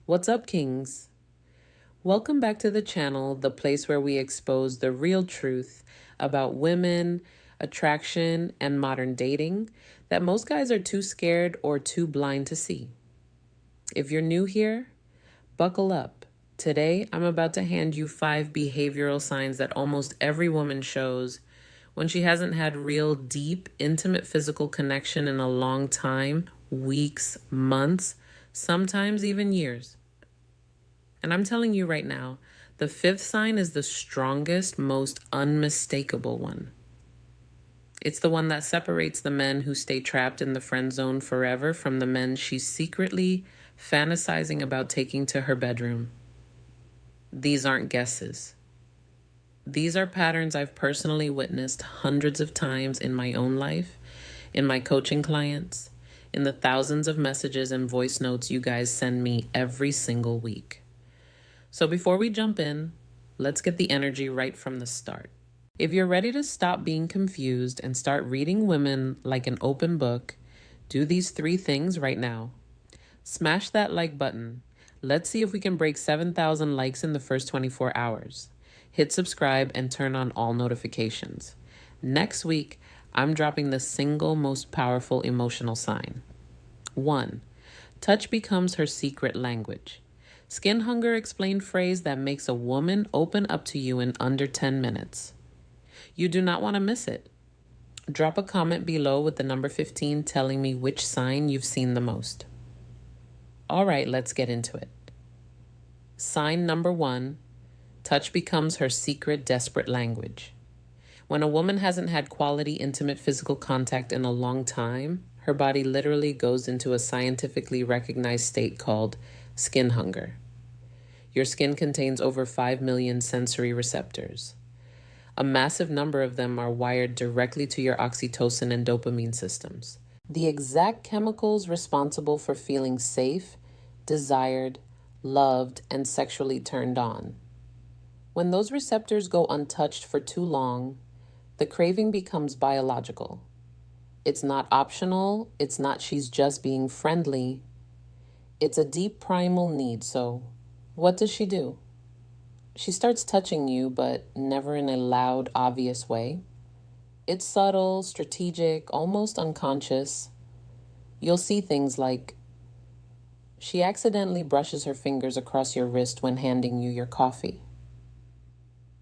What's up, kings? Welcome back to the channel, the place where we expose the real truth about women, attraction, and modern dating that most guys are too scared or too blind to see. If you're new here, buckle up. Today, I'm about to hand you 5 behavioral signs that almost every woman shows when she hasn't had real, deep, intimate physical connection in a long time, weeks, months, sometimes even years. And I'm telling you right now, the 5th sign is the strongest, most unmistakable one. It's the one that separates the men who stay trapped in the friend zone forever from the men she's secretly fantasizing about taking to her bedroom. These aren't guesses. These are patterns I've personally witnessed hundreds of times in my own life, in my coaching clients, in the thousands of messages and voice notes you guys send me every single week. So before we jump in, let's get the energy right from the start. If you're ready to stop being confused and start reading women like an open book, do these 3 things right now. Smash that like button. Let's see if we can break 7,000 likes in the first 24 hours. Hit subscribe and turn on all notifications. Next week, I'm dropping the single most powerful emotional sign. 1. Touch becomes her secret language. Skin hunger explained phrase that makes a woman open up to you in under 10 minutes. You do not want to miss it. Drop a comment below with the number 15 telling me which sign you've seen the most. All right, let's get into it. Sign number 1, touch becomes her secret, desperate language. When a woman hasn't had quality, intimate physical contact in a long time, her body literally goes into a scientifically recognized state called skin hunger. Your skin contains over 5 million sensory receptors. A massive number of them are wired directly to your oxytocin and dopamine systems, the exact chemicals responsible for feeling safe, desired, loved, and sexually turned on. When those receptors go untouched for too long, the craving becomes biological. It's not optional. It's not she's just being friendly. It's a deep primal need. So what does she do? She starts touching you, but never in a loud, obvious way. It's subtle, strategic, almost unconscious. You'll see things like she accidentally brushes her fingers across your wrist when handing you your coffee.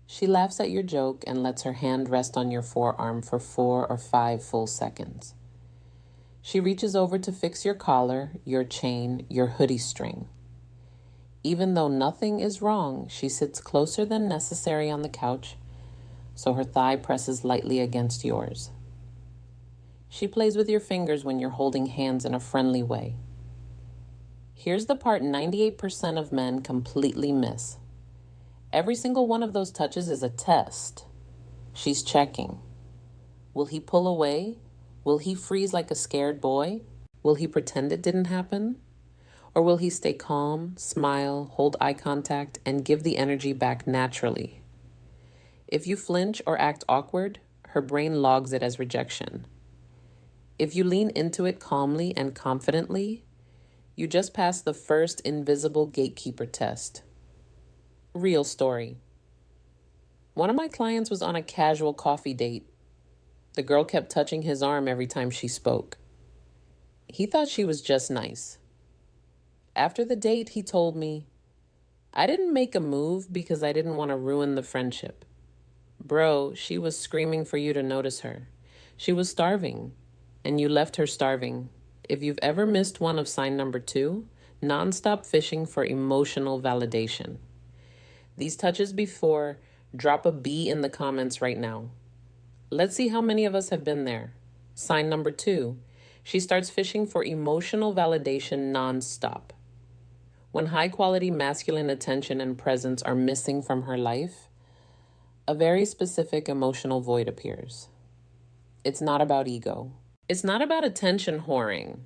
She laughs at your joke and lets her hand rest on your forearm for 4 or 5 full seconds. She reaches over to fix your collar, your chain, your hoodie string. Even though nothing is wrong, she sits closer than necessary on the couch, so her thigh presses lightly against yours. She plays with your fingers when you're holding hands in a friendly way. Here's the part 98% of men completely miss. Every single one of those touches is a test. She's checking. Will he pull away? Will he freeze like a scared boy? Will he pretend it didn't happen? Or will he stay calm, smile, hold eye contact, and give the energy back naturally? If you flinch or act awkward, her brain logs it as rejection. If you lean into it calmly and confidently, you just passed the first invisible gatekeeper test. Real story. One of my clients was on a casual coffee date. The girl kept touching his arm every time she spoke. He thought she was just nice. After the date, he told me, I didn't make a move because I didn't want to ruin the friendship. Bro, she was screaming for you to notice her. She was starving, and you left her starving. If you've ever missed one of sign number 2, nonstop fishing for emotional validation. These touches before, drop a B in the comments right now. Let's see how many of us have been there. Sign number 2, she starts fishing for emotional validation nonstop. When high-quality masculine attention and presence are missing from her life, a very specific emotional void appears. It's not about ego. It's not about attention whoring.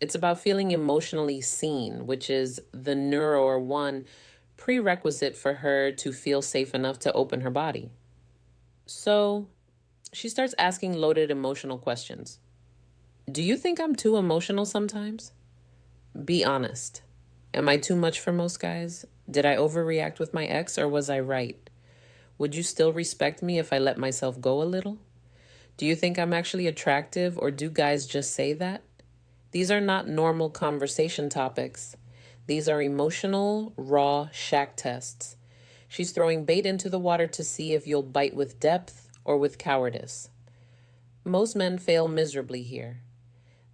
It's about feeling emotionally seen, which is the neuro 1 prerequisite for her to feel safe enough to open her body. So she starts asking loaded emotional questions. Do you think I'm too emotional sometimes? Be honest. Am I too much for most guys? Did I overreact with my ex, or was I right? Would you still respect me if I let myself go a little? Do you think I'm actually attractive, or do guys just say that? These are not normal conversation topics. These are emotional, raw shack tests. She's throwing bait into the water to see if you'll bite with depth or with cowardice. Most men fail miserably here.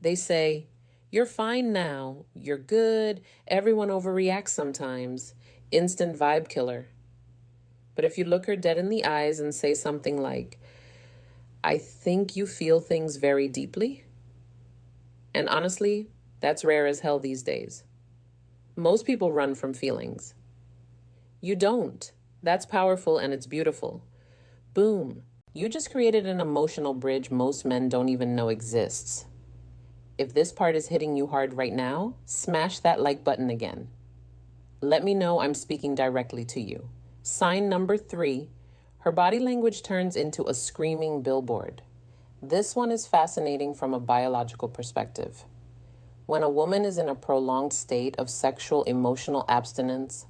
They say, "You're fine now, you're good, everyone overreacts sometimes, instant vibe killer." But if you look her dead in the eyes and say something like, "I think you feel things very deeply," and honestly, that's rare as hell these days. Most people run from feelings. You don't. That's powerful and it's beautiful. Boom. You just created an emotional bridge most men don't even know exists. If this part is hitting you hard right now, smash that like button again. Let me know I'm speaking directly to you. Sign number 3, her body language turns into a screaming billboard. This one is fascinating from a biological perspective. When a woman is in a prolonged state of sexual emotional abstinence,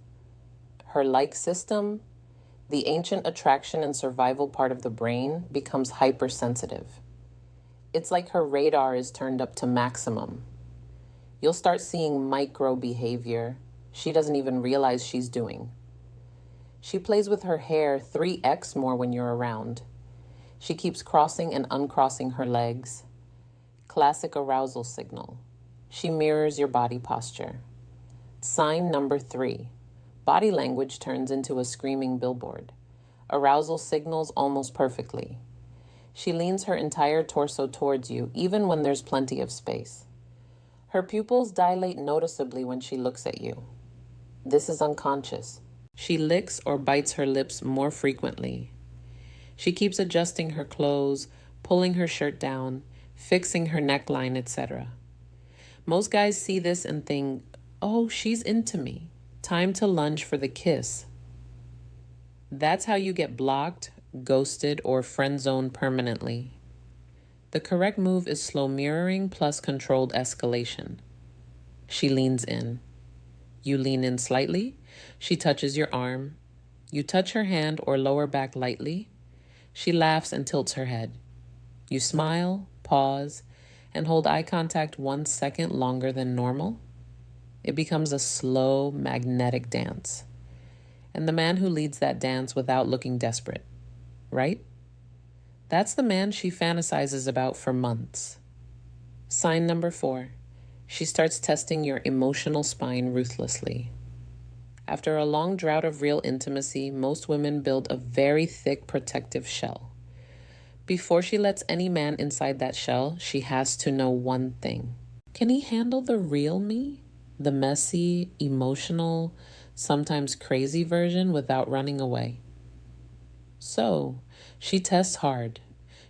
her like system, the ancient attraction and survival part of the brain, becomes hypersensitive. It's like her radar is turned up to maximum. You'll start seeing micro behavior she doesn't even realize she's doing. She plays with her hair 3x more when you're around. She keeps crossing and uncrossing her legs. Classic arousal signal. She mirrors your body posture. Sign number 3. Body language turns into a screaming billboard. Arousal signals almost perfectly. She leans her entire torso towards you, even when there's plenty of space. Her pupils dilate noticeably when she looks at you. This is unconscious. She licks or bites her lips more frequently. She keeps adjusting her clothes, pulling her shirt down, fixing her neckline, etc. Most guys see this and think, "Oh, she's into me. Time to lunge for the kiss." That's how you get blocked, ghosted, or friend-zoned permanently. The correct move is slow mirroring plus controlled escalation. She leans in. You lean in slightly. She touches your arm. You touch her hand or lower back lightly. She laughs and tilts her head. You smile, pause, and hold eye contact 1 second longer than normal. It becomes a slow, magnetic dance. And the man who leads that dance without looking desperate, right? That's the man she fantasizes about for months. Sign number 4. She starts testing your emotional spine ruthlessly. After a long drought of real intimacy, most women build a very thick protective shell. Before she lets any man inside that shell, she has to know one thing. Can he handle the real me? The messy, emotional, sometimes crazy version without running away. So, she tests hard.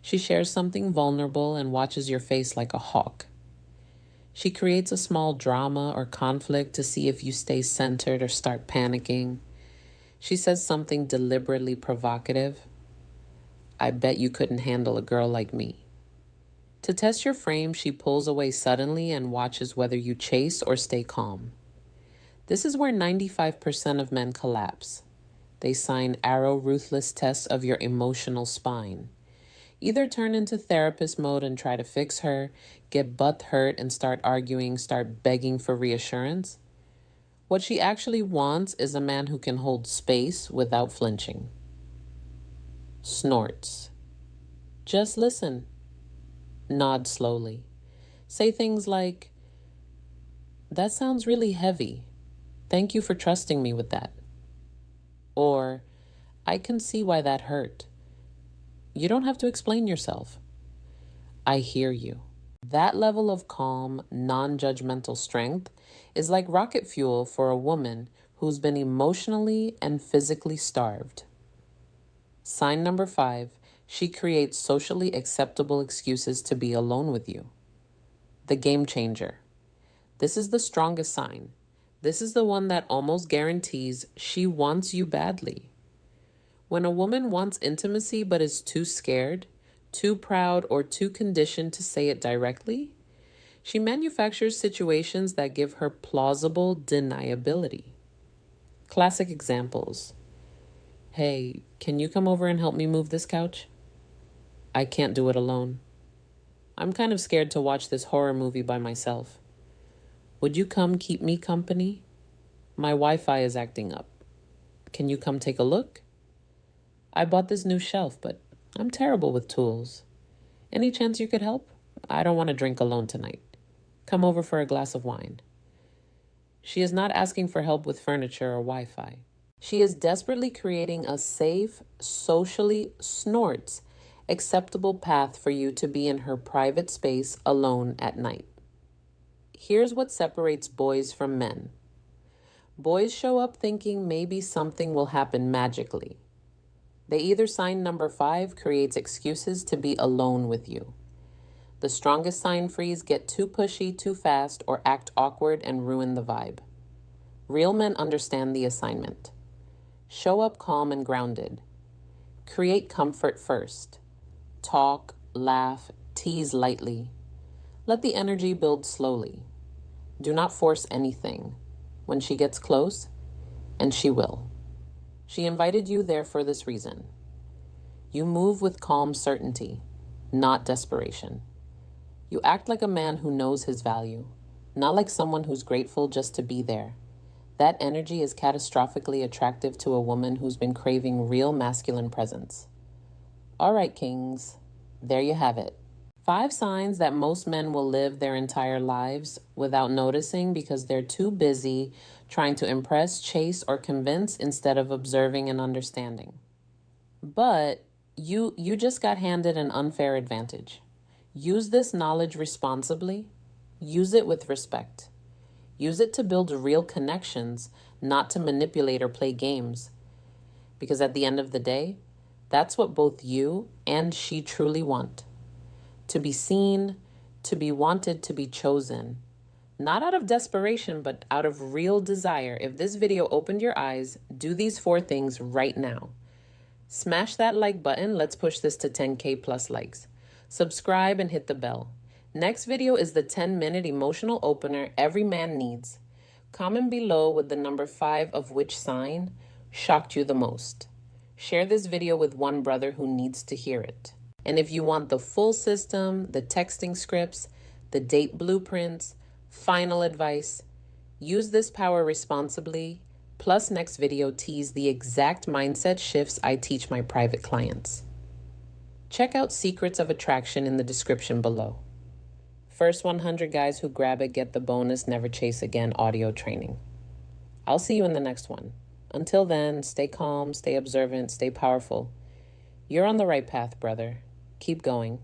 She shares something vulnerable and watches your face like a hawk. She creates a small drama or conflict to see if you stay centered or start panicking. She says something deliberately provocative. "I bet you couldn't handle a girl like me." To test your frame, she pulls away suddenly and watches whether you chase or stay calm. This is where 95% of men collapse. They sign arrow ruthless tests of your emotional spine. Either turn into therapist mode and try to fix her, get butt hurt and start arguing, start begging for reassurance. What she actually wants is a man who can hold space without flinching. Snorts. Just listen. Nod slowly. Say things like, "That sounds really heavy. Thank you for trusting me with that." Or, "I can see why that hurt. You don't have to explain yourself. I hear you." That level of calm, non-judgmental strength is like rocket fuel for a woman who's been emotionally and physically starved. Sign number 5, she creates socially acceptable excuses to be alone with you. The game changer. This is the strongest sign. This is the one that almost guarantees she wants you badly. When a woman wants intimacy but is too scared, too proud, or too conditioned to say it directly, She manufactures situations that give her plausible deniability. Classic examples. Hey, can you come over and help me move this couch? I can't do it alone. I'm kind of scared to watch this horror movie by myself. Would you come keep me company? My Wi-Fi is acting up. Can you come take a look? I bought this new shelf, but I'm terrible with tools. Any chance you could help? I don't want to drink alone tonight. Come over for a glass of wine. She is not asking for help with furniture or Wi-Fi. She is desperately creating a safe, socially acceptable path for you to be in her private space alone at night. Here's what separates boys from men. Boys show up thinking maybe something will happen magically. They either sign number 5 creates excuses to be alone with you. The strongest sign freeze get too pushy too fast or act awkward and ruin the vibe. Real men understand the assignment. Show up calm and grounded. Create comfort first. Talk, laugh, tease lightly. Let the energy build slowly. Do not force anything. When she gets close, and she will. She invited you there for this reason. You move with calm certainty, not desperation. You act like a man who knows his value, not like someone who's grateful just to be there. That energy is catastrophically attractive to a woman who's been craving real masculine presence. All right, kings, there you have it. 5 signs that most men will live their entire lives without noticing because they're too busy trying to impress, chase, or convince instead of observing and understanding. But you just got handed an unfair advantage. Use this knowledge responsibly. Use it with respect. Use it to build real connections, not to manipulate or play games. Because at the end of the day, that's what both you and she truly want. To be seen, to be wanted, to be chosen. Not out of desperation, but out of real desire. If this video opened your eyes, do these 4 things right now. Smash that like button. Let's push this to 10K plus likes. Subscribe and hit the bell. Next video is the 10-minute emotional opener every man needs. Comment below with the number 5 of which sign shocked you the most. Share this video with one brother who needs to hear it. And if you want the full system, the texting scripts, the date blueprints, final advice, use this power responsibly, plus next video tease the exact mindset shifts I teach my private clients. Check out Secrets of Attraction in the description below. First 100 guys who grab it get the bonus Never Chase Again audio training. I'll see you in the next one. Until then, stay calm, stay observant, stay powerful. You're on the right path, brother. Keep going.